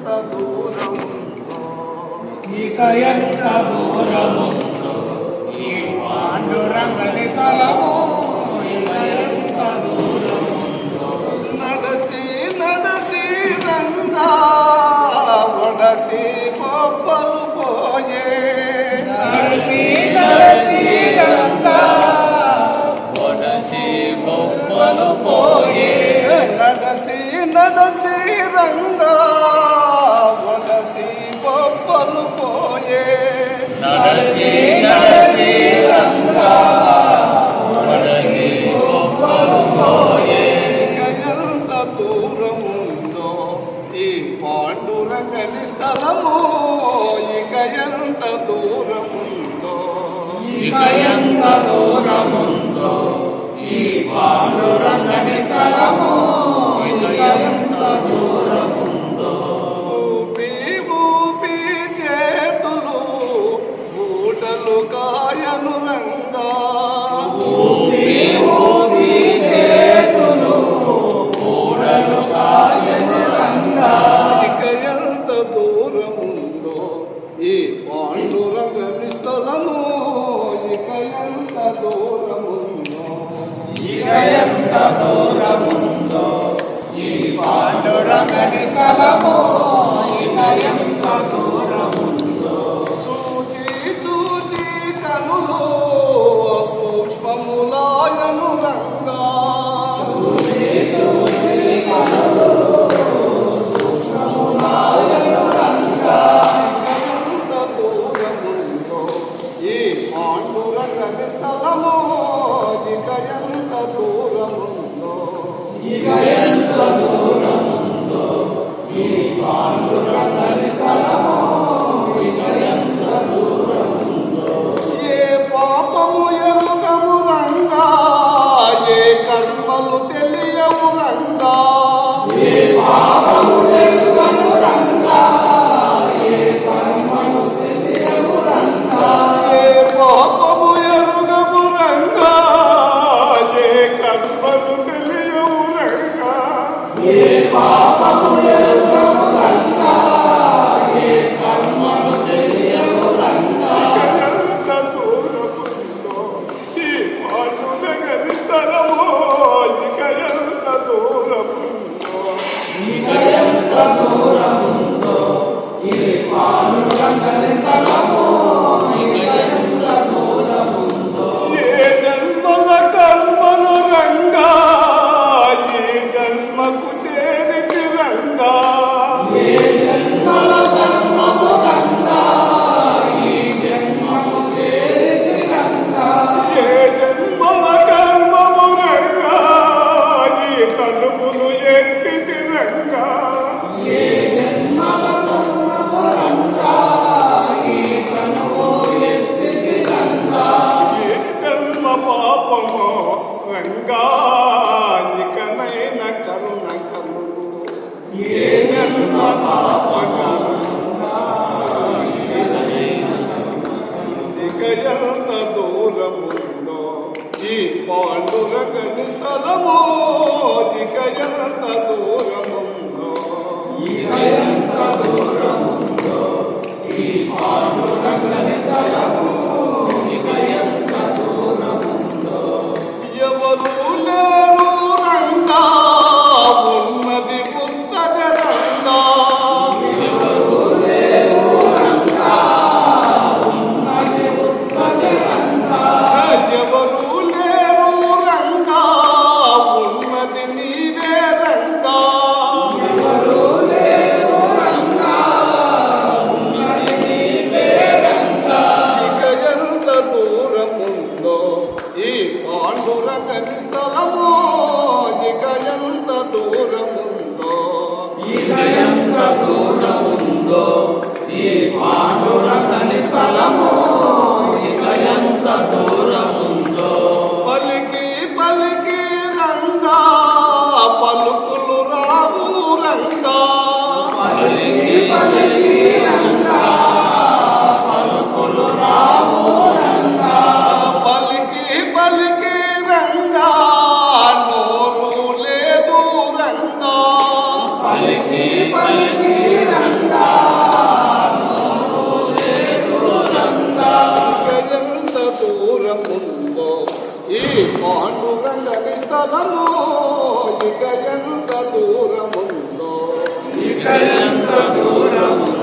దూరముందో ఇక ఎంత దూరముందో ఈ పాండురంగని స్థలము, ఇక ఎంత దూరముందో. నడసి నడసి రంగా ఒడసి గొప్పలు పోయే, నడసి నడసి రంగా ఒడసి గొప్పలు పోయే, నడసి నడసి రంగా ఒడసి గొప్పలు పోయే, నడసి నడసి రంగా ఒడసి గొప్పలు పోయే. ఇక ఎంత దూరముందో ఈ పాండురంగని స్థలము, ఇక ఎంత దూరముందో ఇక ఎంత దూరముందో ఈ పాండురంగని స్థలము, ఇక ఎంత దూరముందో. ఊపి ఊపి చేతులు ఊటలు కాయను రంగా, ఊపి ఊపి చేతులు ఊడలు కాయను రంగా. ఇక ఎంత దూరముందో ఈ పాండురంగని స్థలము, ఇక ఎంత దూరముందో ఇక ఎంత దూరముందో ఈ పాండురంగని స్థలము, ఇక ఎంత దూరముందో. చూచి చూచి కనులు సూక్ష్మములాయను రంగా, చూసి చూసి కనులు సూక్ష్మములాయను రంగా. ఎంత దూరముందో ఈ పాండురంగని స్థలము, ఇక ఎంత దూరముందో ఇక ఎంత దూరముందో ఈ పాండురంగని స్థలము, ఇక ఎంత దూరముందో. ఏ పాపము ఎరుగము రంగా, ఏ కర్మలు తెలియవు రంగా, ఏ పాపము ఎరుగను రంగా, ఏ కర్మను తెలియవు రంగా. ఏ పాపము ఎరుగము రంగా, ఏ కర్మలు తెలియవు రంగా. ఏ పాపము ఎరుగను రంగా, ఏ కర్మను తెలియవు రంగా. ఇక ఎంత దూరముందో ఈ పాండురంగని స్థలము, ఇక ఎంత దూరముందో ఇక ఎంత దూరముందో ఈ పాండురంగని స్థలము, ఇక ఎంత దూరముందో. ఏ జన్మల కర్మలు రంగా, ఈ జన్మకు చేరికి రంగా, ఏ జన్మల కర్మము రంగా, ఈ జన్మము చేరితి రంగా. ఏ జన్మల కర్మము రంగా, ఈ తలుపులు ఎత్తితి రంగా, ఏ జన్మల కర్మము రంగా, ఈ కనువు ఎత్తితి రంగా. ఏ జన్మ పాపమో రంగా, ఇకనైన కరుణ కలుగు. ఏ జన్మ పాపము ఇక ఎంత దూరముందో ఈ పాండురంగని స్థలము, ఇక ఎంత దూరముందో ఇక ఎంత దూరముందో ఈ పాండురంగని స్థలము, ఇక ఎంత దూరముందో. ఎవరు లేరు రంగా, ఉన్నది పుట్టది రంగా, ఎవరు లేరు రంగా, ఉన్నది ఉత్తది రంగా. ఎవరు లేరు రంగా, ఉన్నది నీవే రంగా. ఎవరు లేరు రంగా, ఉన్నది నీవే రంగా. ఇక ఎంత దూరముందో ఈ పాండురంగని స్థలము, ఇక ఎంత దూరముందో ఇక ఎంత దూరముందో ఈ పాండురంగని స్థలము, ఇక ఎంత దూరముందో. పలికి పలికి రంగా పలుకులు రావు రంగా, పలికి పలికి రంగా పలుకులు రావు రంగా. పలికి పలికి రంగా నోరు లేదు రంగా, పలికి పలికి రంగా చూడంగని స్థలము ఇక ఎంత దూరముందో ఇక ఎంత దూరముందో